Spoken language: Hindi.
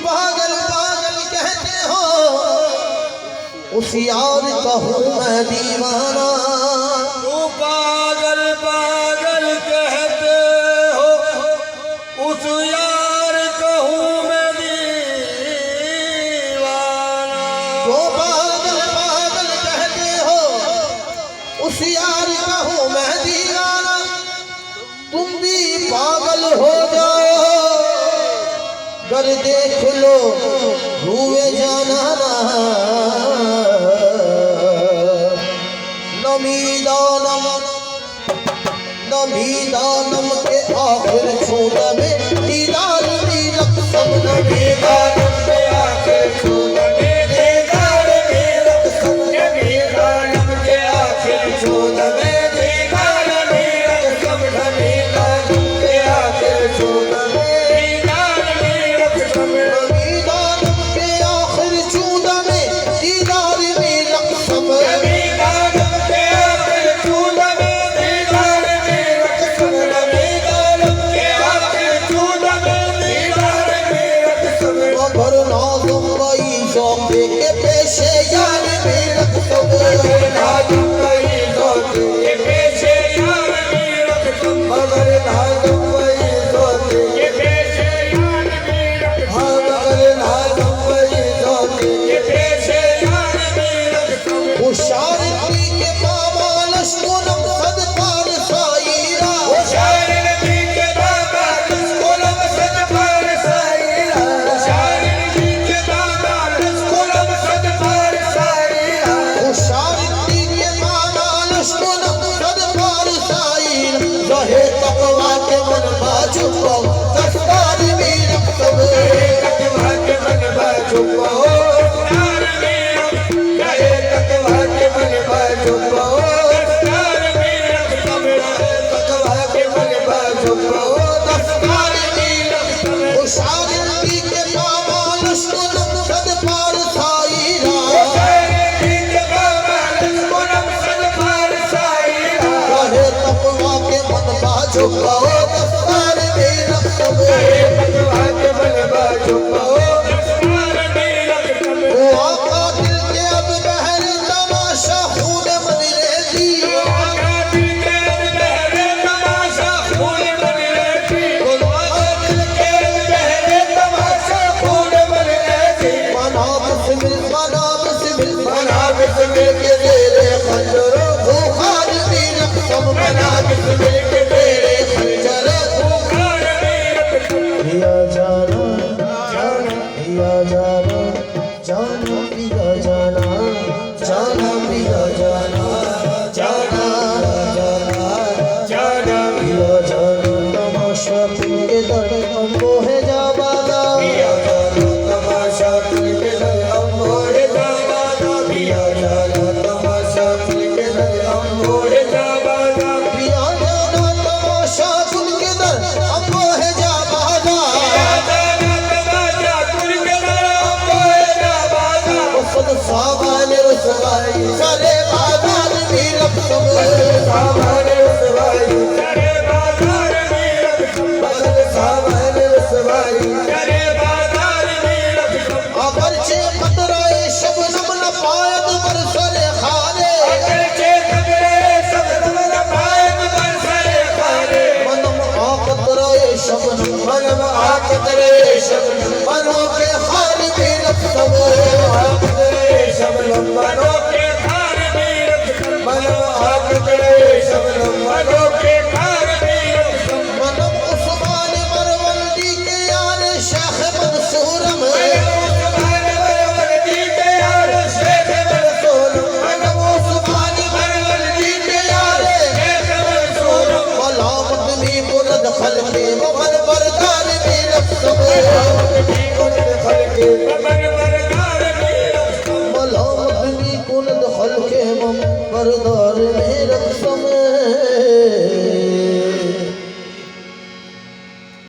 पागल पागल कहते हो उस यार का हूँ मैं दीवाना। तू पागल पागल कहते हो उस यार का हूँ मैं दीवाना। तो पागल पागल कहते हो उस यार का हूँ मैं दीवाना। तुम भी पागल हो जाओ गर देख लो हुए जाना ना। नमीदानम के आखिर छूट में दीदार भी रक़्सम। नमीदानम के आखिर छूट में दीदार भी रक़्सम। नमीदानम के आखिर छूट में दीदार भी रक़्सम। नमीदानम के आखिर छूट में दीदार भी रक़्सम। नमीदानम के आखिर छूट में दीदार भी रक़्सम। नमीदानम के आखिर छूट में दीदार भी रक़्सम। नमीदानम के आखिर छूट में दीदार भी रक़्सम। मगर नाज़ुम वही शौक़ के पेशे यार भी रक़्सम। मगर नाज़ुम वही शौक़ के पेशे यार भी रक़्सम। मगर नाज़ुम वही शौक़ के पेशे यार भी रक़्सम। मगर नाज़ुम वही शौक़ के पेशे यार भी रक़्सम। हुशारती के पामाल अश्कुनम सद पार साईरा। हुशारती के पामाल अश्कुनम सद पार साईरा। हुशारती के पामाल अश्कुनम सद पार साईरा। हुशारती के पामाल अश्कुनम सद पार साईरा। रहे तक़वा के मन बाजू को दस्तार भी रक़्सम। तक़वा के मन बाजू को दस्तार भी रक़्सम। रहे तक़वा के मन बाजू को दस्तार भी रक़्सम। तक़वा के मन बाजू को दस्तार भी रक़्सम। हुशारती के पामाल अश्कुनम सद पार साईरा। हुशारती के पामाल अश्कुनम सद पार साईरा। रहे तक़वा के मन बाजू को दस्तार भी रक़्सम। रहे तक़वा के मन बाजू को दस्तार भी रक़्सम। वो आका दिल के अब बहर तमाशा खून मंगरेज़ी। आका दिल के अब बहरे तमाशा खून मंगरेज़ी। आका दिल के अब बहरे तमाशा खून मंगरेज़ी। मना बिस्मिल मना बिस्मिल के तेरे खंजरों बुखार भी रक़्सम। मना बिस्मिल के तेरे खंजरों बुखार भी रक़्सम। पिया जाना पिया जाना जाना पिया जाना जाना पिया जाना जाना जाना जाना पिया जाना तमाशा के दर अम्बो है जाबादा। पिया जाना तमाशा के दर अम्बो है जाबादा। पिया जाना तमाशा के दर अम्बो है जाबादा। पिया जाना तमाशा के दर अम्बो है जाबादा। खुद सामान रसवाई सारे बाजार भी रक़्सम। सामान रसवाई सारे बाजार भी रक़्सम। सामान रसवाई सारे बाजार भी रक़्सम। अगरचे कतराए शबनम न पायद बरसरे खारे। अगरचे कतराए शबनम न पायद बरसरे खारे। मनम आ कतराए शबनम मनम आ कतराए शबनम मनों के खार भी रक़्सम। शबनम मनों के खार भी रक़्सम। मनम आ कतराए शबनम मनों के खार भी रक़्सम। मनम उस्मान मरवंदी के यार शेख मंसूर में। उस्मान मरवंदी के यार शेख मंसूर। मनम उस्मान मरवंदी के यार शेख मंसूर। मलामत भी बुलंद खल्क़े ममन बरदार भी रक़्सम। मलामत भी बुलंद खल्क़े ममन बरदार भी रक़्सम। मलामत भी बुलंद खल्क़े ममन बरदार भी